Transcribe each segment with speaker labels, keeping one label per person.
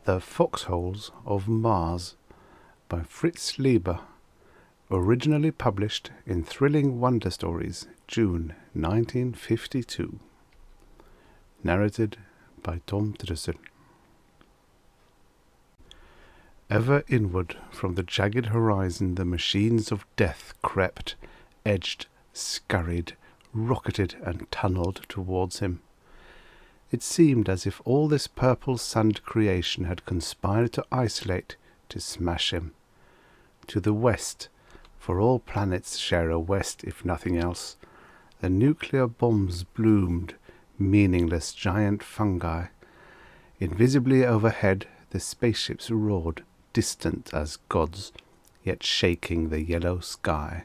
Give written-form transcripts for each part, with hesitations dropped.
Speaker 1: The Foxholes of Mars by Fritz Leiber, originally published in Thrilling Wonder Stories, June 1952. Narrated by Tom Trussel. Ever inward from the jagged horizon the machines of death crept, edged, scurried, rocketed and tunnelled towards him. It seemed as if all this purple-sunned creation had conspired to isolate, to smash him. To the west, for all planets share a west if nothing else, the nuclear bombs bloomed, meaningless giant fungi. Invisibly overhead, the spaceships roared, distant as gods, yet shaking the yellow sky.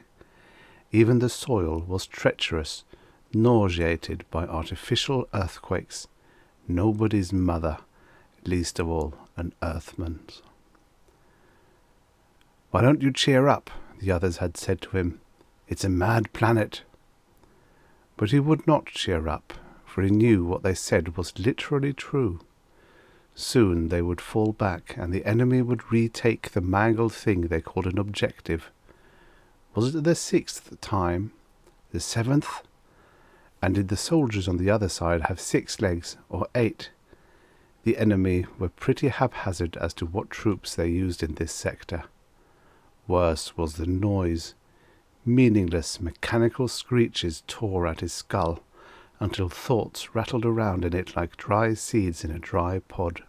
Speaker 1: Even the soil was treacherous, nauseated by artificial earthquakes. Nobody's mother, least of all an Earthman's. "Why don't you cheer up?" the others had said to him. "It's a mad planet." But he would not cheer up, for he knew what they said was literally true. Soon they would fall back, and the enemy would retake the mangled thing they called an objective. Was it the 6th time? The 7th? And did the soldiers on the other side have 6 legs, or 8? The enemy were pretty haphazard as to what troops they used in this sector. Worse was the noise. Meaningless mechanical screeches tore at his skull, until thoughts rattled around in it like dry seeds in a dry pod.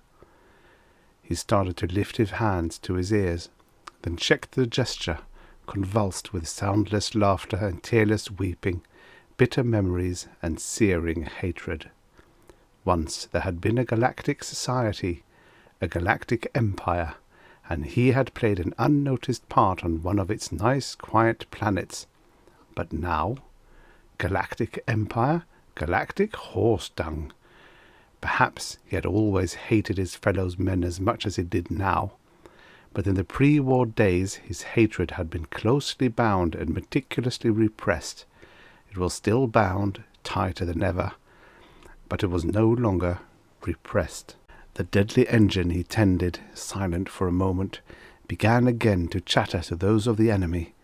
Speaker 1: He started to lift his hands to his ears, then checked the gesture, convulsed with soundless laughter and tearless weeping, bitter memories and searing hatred. Once there had been a galactic society, a galactic empire, and he had played an unnoticed part on one of its nice, quiet planets. But now? Galactic empire? Galactic horse dung. Perhaps he had always hated his fellow men as much as he did now. But in the pre-war days his hatred had been closely bound and meticulously repressed. It was still bound, tighter than ever, but it was no longer repressed. The deadly engine he tended, silent for a moment, began again to chatter to those of the enemy.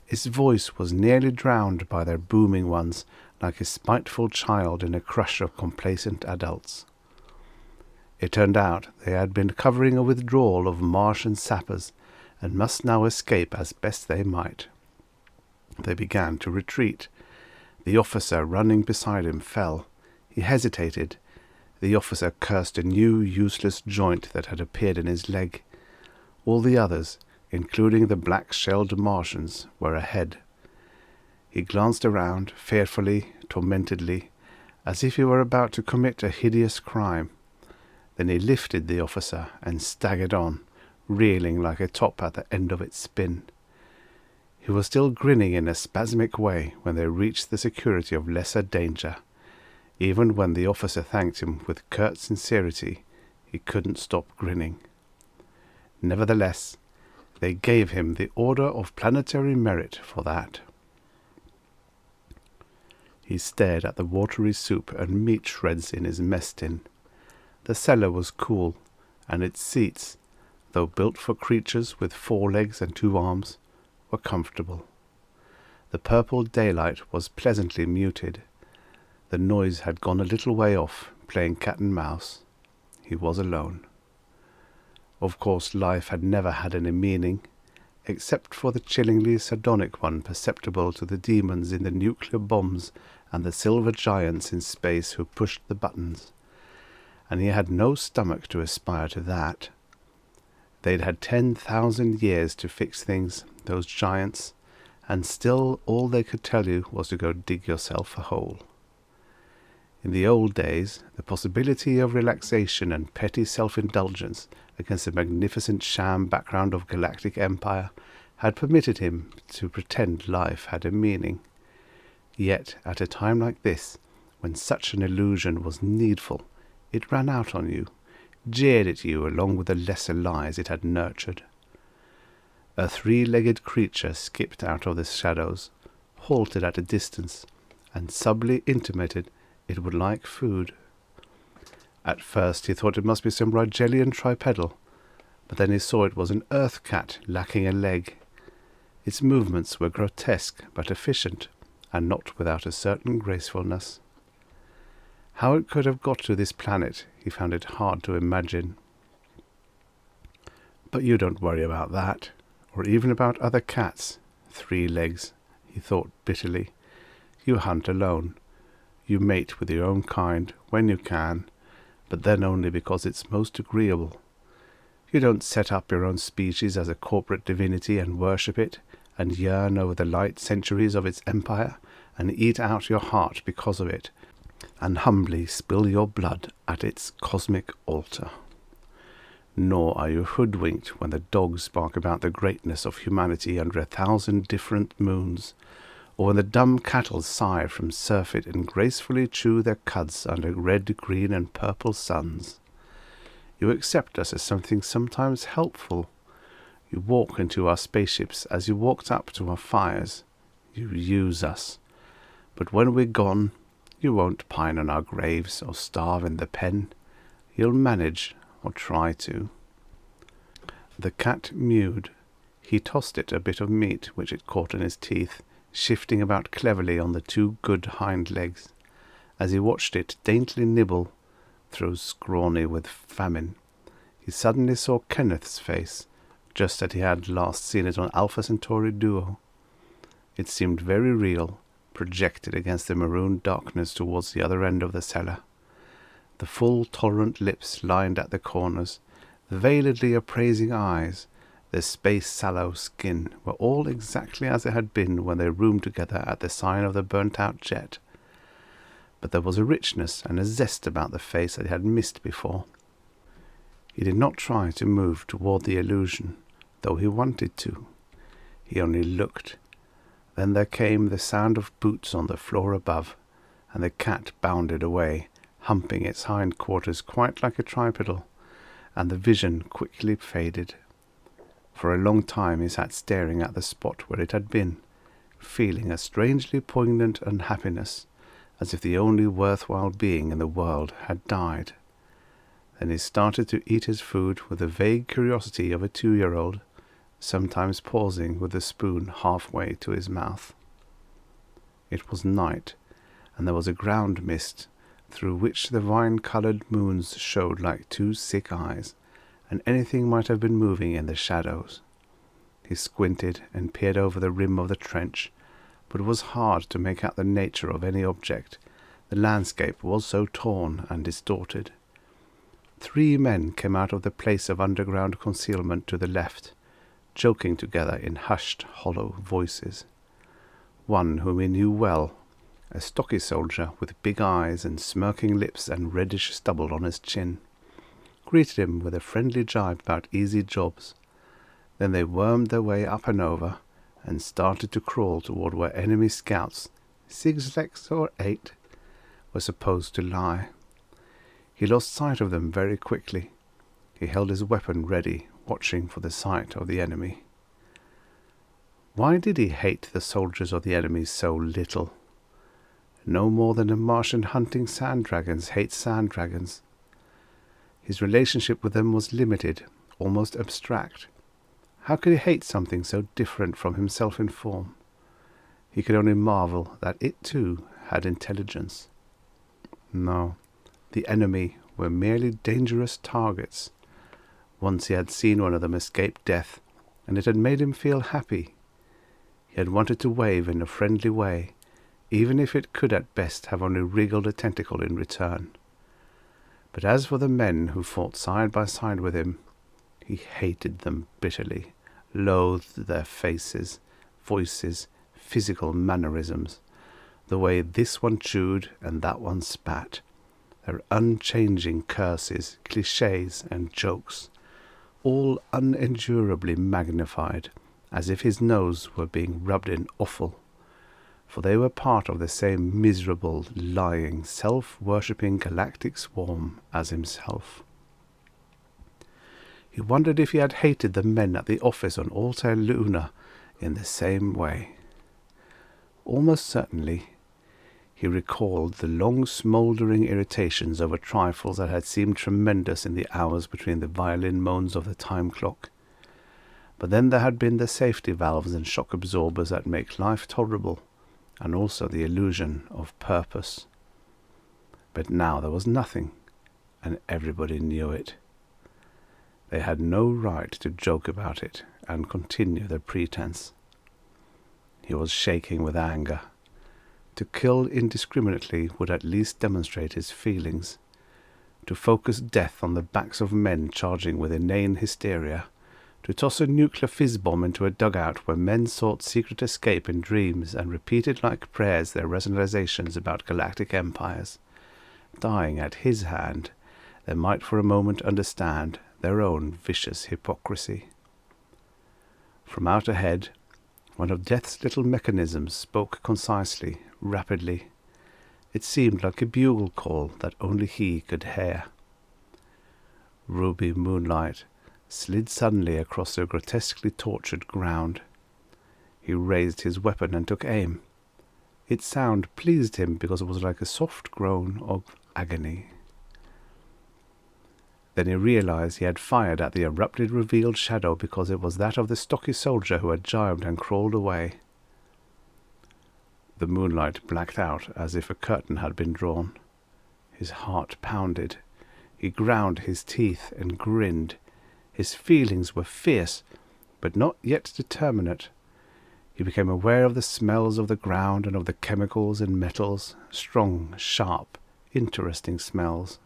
Speaker 1: Its voice was nearly drowned by their booming ones, like a spiteful child in a crush of complacent adults. It turned out they had been covering a withdrawal of Martian sappers, and must now escape as best they might. They began to retreat. The officer running beside him fell. He hesitated. The officer cursed a new useless joint that had appeared in his leg. All the others, including the black-shelled Martians, were ahead. He glanced around, fearfully, tormentedly, as if he were about to commit a hideous crime. Then he lifted the officer and staggered on, reeling like a top at the end of its spin. He was still grinning in a spasmic way when they reached the security of lesser danger. Even when the officer thanked him with curt sincerity, he couldn't stop grinning. Nevertheless, they gave him the Order of Planetary Merit for that. He stared at the watery soup and meat shreds in his mess tin. The cellar was cool, and its seats, though built for creatures with 4 legs and 2 arms, were comfortable. The purple daylight was pleasantly muted. The noise had gone a little way off, playing cat and mouse. He was alone. Of course, life had never had any meaning, except for the chillingly sardonic one perceptible to the demons in the nuclear bombs and the silver giants in space who pushed the buttons. And he had no stomach to aspire to that. They'd had 10,000 years to fix things, those giants, and still all they could tell you was to go dig yourself a hole. In the old days, the possibility of relaxation and petty self-indulgence against the magnificent sham background of galactic empire had permitted him to pretend life had a meaning. Yet, at a time like this, when such an illusion was needful, it ran out on you, jeered at you along with the lesser lies it had nurtured. A 3-legged creature skipped out of the shadows, halted at a distance, and subtly intimated it would like food. At first he thought it must be some Rigelian tripedal, but then he saw it was an earth cat lacking a leg. Its movements were grotesque but efficient, and not without a certain gracefulness. How it could have got to this planet, he found it hard to imagine. But you don't worry about that, or even about other cats. 3 legs, he thought bitterly. You hunt alone. You mate with your own kind when you can, but then only because it's most agreeable. You don't set up your own species as a corporate divinity and worship it, and yearn over the light centuries of its empire, and eat out your heart because of it, and humbly spill your blood at its cosmic altar. Nor are you hoodwinked when the dogs bark about the greatness of humanity under 1,000 different moons, or when the dumb cattle sigh from surfeit and gracefully chew their cuds under red, green, and purple suns. You accept us as something sometimes helpful. You walk into our spaceships as you walked up to our fires. You use us. But when we're gone, you won't pine on our graves or starve in the pen. You'll manage, or try to. The cat mewed. He tossed it a bit of meat which it caught in his teeth, shifting about cleverly on the 2 good hind legs. As he watched it daintily nibble, though scrawny with famine, he suddenly saw Kenneth's face, just as he had last seen it on Alpha Centauri Duo. It seemed very real, projected against the maroon darkness towards the other end of the cellar. The full, tolerant lips lined at the corners, the veiledly appraising eyes, the space-sallow skin were all exactly as it had been when they roomed together at the sign of the burnt-out jet. But there was a richness and a zest about the face that he had missed before. He did not try to move toward the illusion, though he wanted to. He only looked. Then there came the sound of boots on the floor above, and the cat bounded away, humping its hind quarters quite like a tripedal, and the vision quickly faded. For a long time he sat staring at the spot where it had been, feeling a strangely poignant unhappiness, as if the only worthwhile being in the world had died. Then he started to eat his food with the vague curiosity of a 2-year-old, sometimes pausing with the spoon halfway to his mouth. It was night, and there was a ground mist, through which the wine-coloured moons showed like 2 sick eyes, and anything might have been moving in the shadows. He squinted and peered over the rim of the trench, but it was hard to make out the nature of any object. The landscape was so torn and distorted. 3 men came out of the place of underground concealment to the left, joking together in hushed, hollow voices. One whom he knew well, a stocky soldier with big eyes and smirking lips and reddish stubble on his chin, greeted him with a friendly jibe about easy jobs. Then they wormed their way up and over, and started to crawl toward where enemy scouts, 6 legs or 8, were supposed to lie. He lost sight of them very quickly. He held his weapon ready, watching for the sight of the enemy. Why did he hate the soldiers of the enemy so little? No more than a Martian hunting sand dragons hate sand dragons. His relationship with them was limited, almost abstract. How could he hate something so different from himself in form? He could only marvel that it too had intelligence. No, the enemy were merely dangerous targets. Once he had seen one of them escape death, and it had made him feel happy. He had wanted to wave in a friendly way, even if it could at best have only wriggled a tentacle in return. But as for the men who fought side by side with him, he hated them bitterly, loathed their faces, voices, physical mannerisms, the way this one chewed and that one spat, their unchanging curses, clichés, and jokes, all unendurably magnified, as if his nose were being rubbed in offal, for they were part of the same miserable, lying, self-worshipping galactic swarm as himself. He wondered if he had hated the men at the office on Alta Luna in the same way. Almost certainly He recalled the long smouldering irritations over trifles that had seemed tremendous in the hours between the violin moans of the time clock. But then there had been the safety valves and shock absorbers that make life tolerable, and also the illusion of purpose. But now there was nothing, and everybody knew it. They had no right to joke about it and continue their pretense. He was shaking with anger. To kill indiscriminately would at least demonstrate his feelings. To focus death on the backs of men charging with inane hysteria. To toss a nuclear fizz bomb into a dugout where men sought secret escape in dreams and repeated like prayers their rationalizations about galactic empires. Dying at his hand, they might for a moment understand their own vicious hypocrisy. From out ahead, one of death's little mechanisms spoke concisely, rapidly. It seemed like a bugle call that only he could hear. Ruby moonlight slid suddenly across the grotesquely tortured ground. He raised his weapon and took aim. Its sound pleased him because it was like a soft groan of agony. Then he realized he had fired at the abruptly revealed shadow because it was that of the stocky soldier who had jibed and crawled away. The moonlight blacked out as if a curtain had been drawn. His heart pounded. He ground his teeth and grinned. His feelings were fierce, but not yet determinate. He became aware of the smells of the ground and of the chemicals and metals, strong, sharp, interesting smells.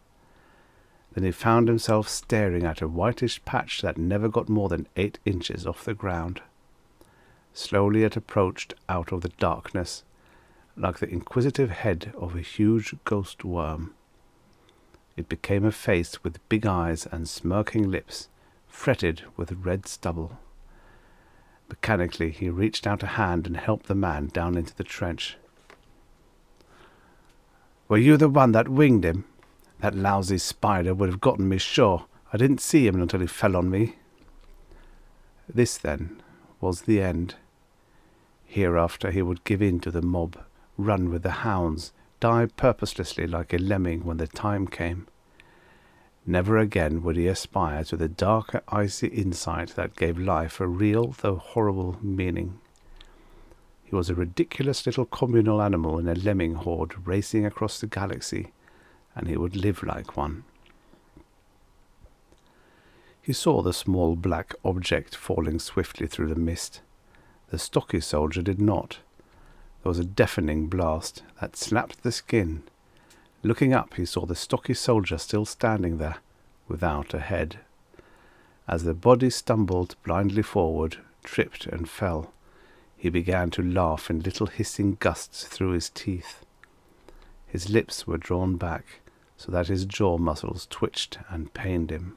Speaker 1: Then he found himself staring at a whitish patch that never got more than 8 inches off the ground. Slowly it approached out of the darkness, like the inquisitive head of a huge ghost worm. It became a face with big eyes and smirking lips, fretted with red stubble. Mechanically he reached out a hand and helped the man down into the trench. "Were you the one that winged him? That lousy spider would have gotten me sure. I didn't see him until he fell on me." This, then, was the end. Hereafter he would give in to the mob, run with the hounds, die purposelessly like a lemming when the time came. Never again would he aspire to the dark, icy insight that gave life a real, though horrible, meaning. He was a ridiculous little communal animal in a lemming horde racing across the galaxy, and he would live like one. He saw the small black object falling swiftly through the mist. The stocky soldier did not. There was a deafening blast that slapped the skin. Looking up, he saw the stocky soldier still standing there, without a head. As the body stumbled blindly forward, tripped and fell, he began to laugh in little hissing gusts through his teeth. His lips were drawn back, so that his jaw muscles twitched and pained him.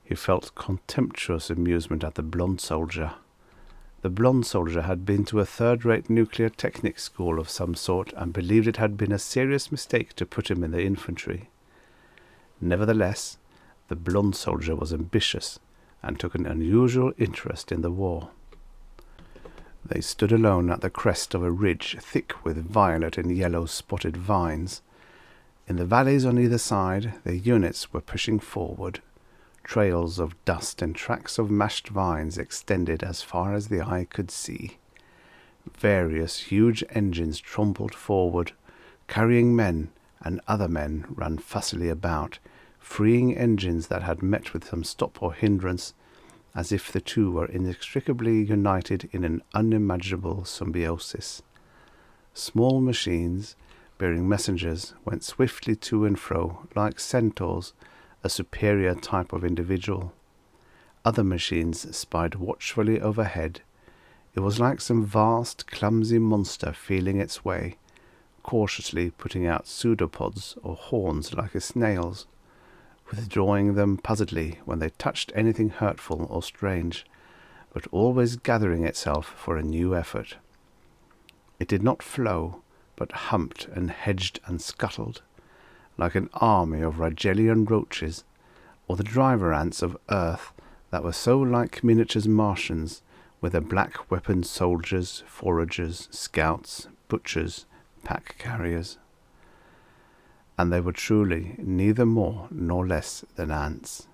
Speaker 1: He felt contemptuous amusement at the blonde soldier. The blonde soldier had been to a third-rate nuclear technic school of some sort and believed it had been a serious mistake to put him in the infantry. Nevertheless, the blonde soldier was ambitious and took an unusual interest in the war. They stood alone at the crest of a ridge thick with violet and yellow spotted vines. In the valleys on either side, the units were pushing forward. Trails of dust and tracks of mashed vines extended as far as the eye could see. Various huge engines trombled forward, carrying men, and other men ran fussily about, freeing engines that had met with some stop or hindrance, as if the two were inextricably united in an unimaginable symbiosis. Small machines, bearing messengers, went swiftly to and fro, like centaurs, a superior type of individual. Other machines spied watchfully overhead. It was like some vast, clumsy monster feeling its way, cautiously putting out pseudopods or horns like a snail's, withdrawing them puzzledly when they touched anything hurtful or strange, but always gathering itself for a new effort. It did not flow, but humped and hedged and scuttled, like an army of Rigelian roaches, or the driver ants of Earth that were so like miniature Martians, with their black-weaponed soldiers, foragers, scouts, butchers, pack-carriers. And they were truly neither more nor less than ants.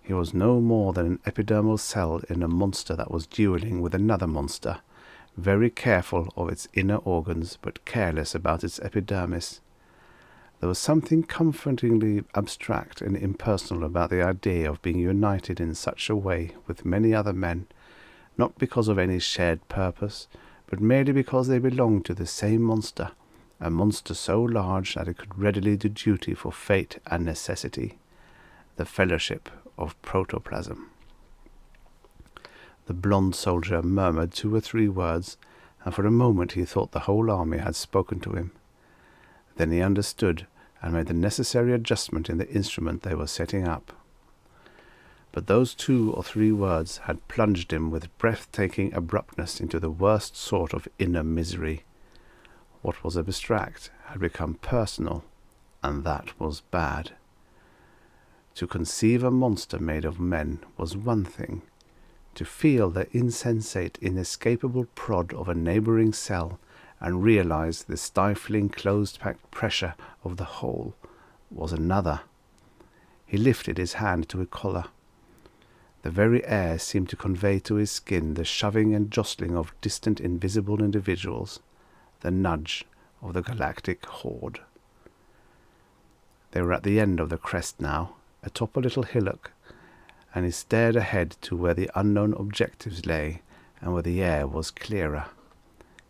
Speaker 1: He was no more than an epidermal cell in a monster that was duelling with another monster, very careful of its inner organs, but careless about its epidermis. There was something comfortingly abstract and impersonal about the idea of being united in such a way with many other men, not because of any shared purpose, but merely because they belonged to the same monster, a monster so large that it could readily do duty for fate and necessity, the fellowship of protoplasm. The blond soldier murmured 2 or 3 words, and for a moment he thought the whole army had spoken to him. Then he understood and made the necessary adjustment in the instrument they were setting up. But those 2 or 3 words had plunged him with breathtaking abruptness into the worst sort of inner misery. What was abstract had become personal, and that was bad. To conceive a monster made of men was one thing. To feel the insensate, inescapable prod of a neighbouring cell and realize the stifling, closed-packed pressure of the whole was another. He lifted his hand to a collar. The very air seemed to convey to his skin the shoving and jostling of distant invisible individuals, the nudge of the galactic horde. They were at the end of the crest now, atop a little hillock, and he stared ahead to where the unknown objectives lay and where the air was clearer.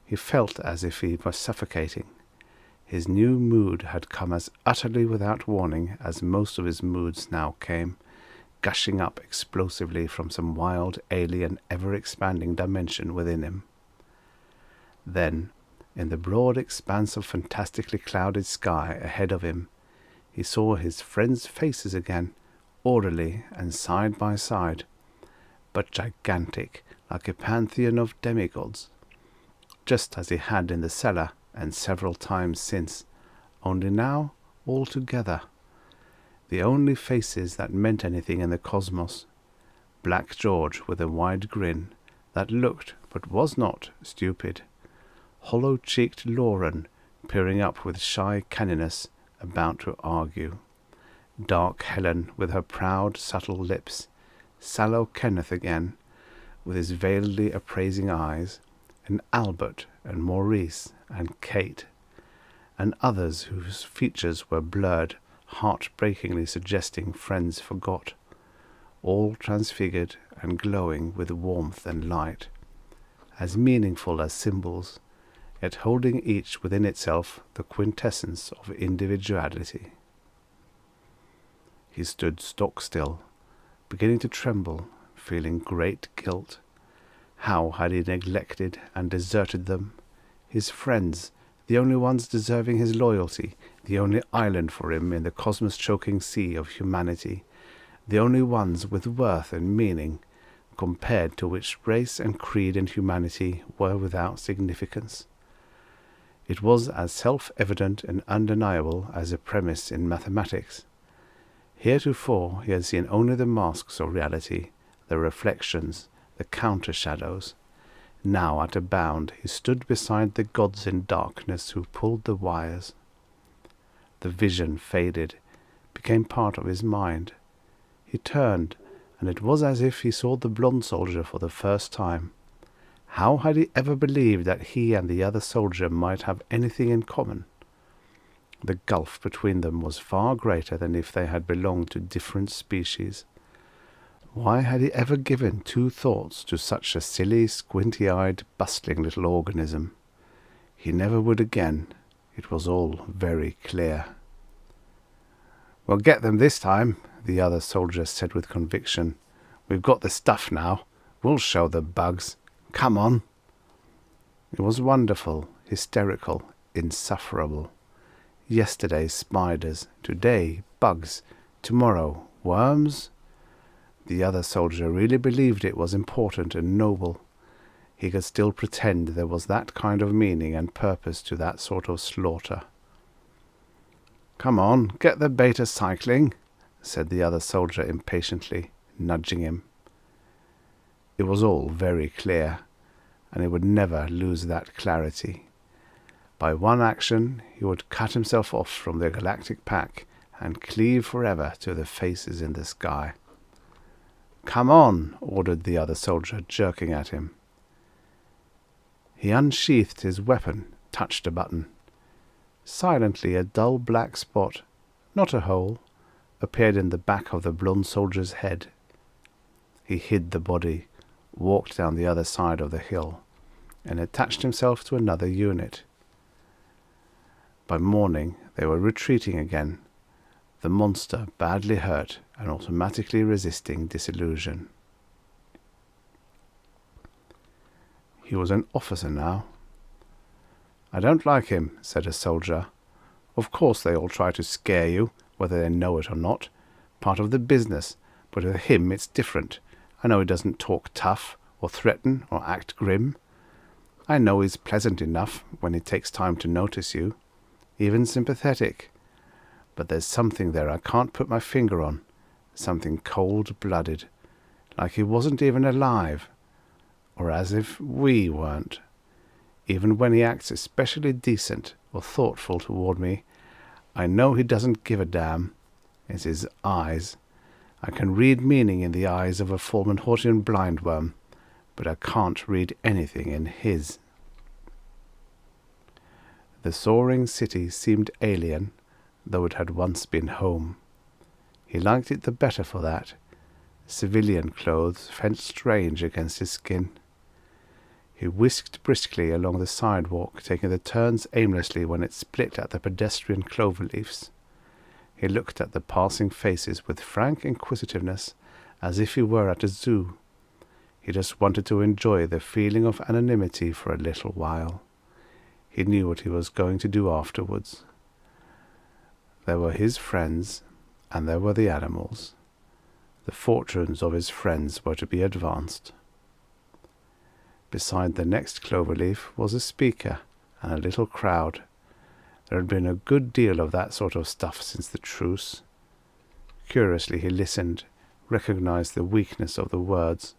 Speaker 1: He felt as if he were suffocating. His new mood had come as utterly without warning as most of his moods now came, gushing up explosively from some wild, alien, ever-expanding dimension within him. Then, in the broad expanse of fantastically clouded sky ahead of him, he saw his friends' faces again, orderly and side by side, but gigantic, like a pantheon of demigods, just as he had in the cellar and several times since, only now all together. The only faces that meant anything in the cosmos. Black George with a wide grin that looked but was not stupid. Hollow-cheeked Lauren peering up with shy canniness, about to argue. Dark Helen with her proud, subtle lips. Sallow Kenneth again, with his veiledly appraising eyes, and Albert and Maurice and Kate, and others whose features were blurred, heart-breakingly suggesting friends forgot, all transfigured and glowing with warmth and light, as meaningful as symbols, yet holding each within itself the quintessence of individuality. He stood stock-still, beginning to tremble, feeling great guilt. How had he neglected and deserted them? His friends, the only ones deserving his loyalty, the only island for him in the cosmos-choking sea of humanity, the only ones with worth and meaning, compared to which race and creed and humanity were without significance. It was as self-evident and undeniable as a premise in mathematics. Heretofore he had seen only the masks of reality, the reflections, the counter-shadows. Now at a bound he stood beside the gods in darkness who pulled the wires. The vision faded, became part of his mind. He turned, and it was as if he saw the blond soldier for the first time. How had he ever believed that he and the other soldier might have anything in common? The gulf between them was far greater than if they had belonged to different species. Why had he ever given 2 thoughts to such a silly, squinty-eyed, bustling little organism? He never would again. It was all very clear. "We'll get them this time," the other soldier said with conviction. "We've got the stuff now. We'll show the bugs. Come on." It was wonderful, hysterical, insufferable. Yesterday spiders, today bugs, tomorrow worms. The other soldier really believed it was important and noble. He could still pretend there was that kind of meaning and purpose to that sort of slaughter. "Come on, get the beta cycling," said the other soldier impatiently, nudging him. It was all very clear, and it would never lose that clarity. By one action he would cut himself off from the galactic pack and cleave forever to the faces in the sky. "Come on," ordered the other soldier, jerking at him. He unsheathed his weapon, touched a button. Silently a dull black spot, not a hole, appeared in the back of the blond soldier's head. He hid the body, walked down the other side of the hill, and attached himself to another unit. By morning they were retreating again, the monster badly hurt and automatically resisting disillusion. He was an officer now. "I don't like him," said a soldier. "Of course they all try to scare you, whether they know it or not. Part of the business, but with him it's different. I know he doesn't talk tough, or threaten, or act grim. I know he's pleasant enough when he takes time to notice you, even sympathetic. But there's something there I can't put my finger on, something cold-blooded, like he wasn't even alive, or as if we weren't. Even when he acts especially decent or thoughtful toward me, I know he doesn't give a damn. It's his eyes. I can read meaning in the eyes of a Fulmenhortian blindworm, but I can't read anything in his." The soaring city seemed alien, though it had once been home. He liked it the better for that. Civilian clothes felt strange against his skin. He whisked briskly along the sidewalk, taking the turns aimlessly when it split at the pedestrian clover-leaves. He looked at the passing faces with frank inquisitiveness, as if he were at a zoo. He just wanted to enjoy the feeling of anonymity for a little while. He knew what he was going to do afterwards. There were his friends, and there were the animals. The fortunes of his friends were to be advanced. Beside the next clover-leaf was a speaker and a little crowd. There had been a good deal of that sort of stuff since the truce. Curiously he listened, recognized the weakness of the words.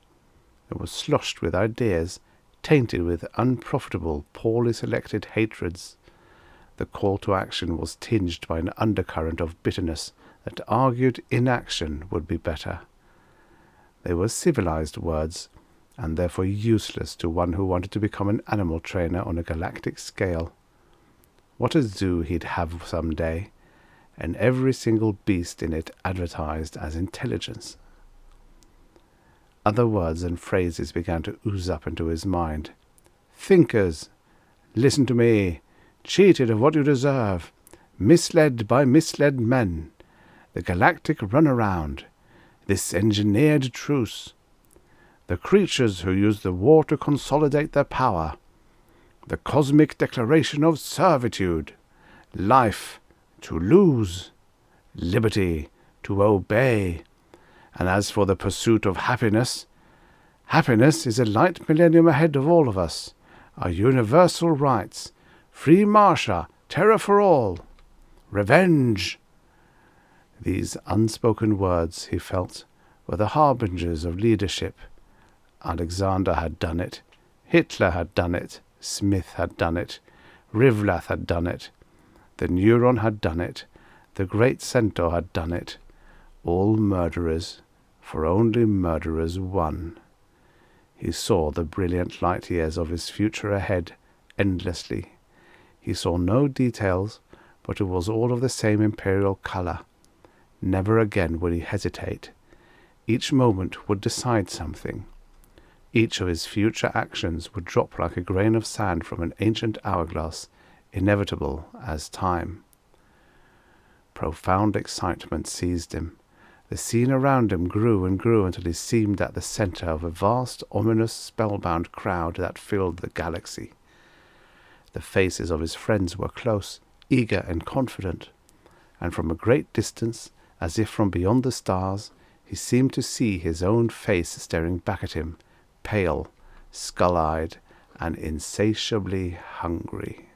Speaker 1: It was sloshed with ideas, tainted with unprofitable, poorly selected hatreds. The call to action was tinged by an undercurrent of bitterness that argued inaction would be better. They were civilized words, and therefore useless to one who wanted to become an animal trainer on a galactic scale. What a zoo he'd have some day, and every single beast in it advertised as intelligence. Other words and phrases began to ooze up into his mind. "Thinkers! Listen to me! Cheated of what you deserve! Misled by misled men! The galactic runaround! This engineered truce! The creatures who use the war to consolidate their power! The cosmic declaration of servitude! Life to lose! Liberty to obey! And as for the pursuit of happiness, happiness is a light millennium ahead of all of us. Our universal rights, free Martia, terror for all, revenge." These unspoken words, he felt, were the harbingers of leadership. Alexander had done it, Hitler had done it, Smith had done it, Rivlath had done it, the Neuron had done it, the Great Centaur had done it. All murderers, for only murderers won. He saw the brilliant light years of his future ahead, endlessly. He saw no details, but it was all of the same imperial colour. Never again would he hesitate. Each moment would decide something. Each of his future actions would drop like a grain of sand from an ancient hourglass, inevitable as time. Profound excitement seized him. The scene around him grew and grew until he seemed at the centre of a vast, ominous, spellbound crowd that filled the galaxy. The faces of his friends were close, eager and confident, and from a great distance, as if from beyond the stars, he seemed to see his own face staring back at him, pale, skull-eyed, and insatiably hungry.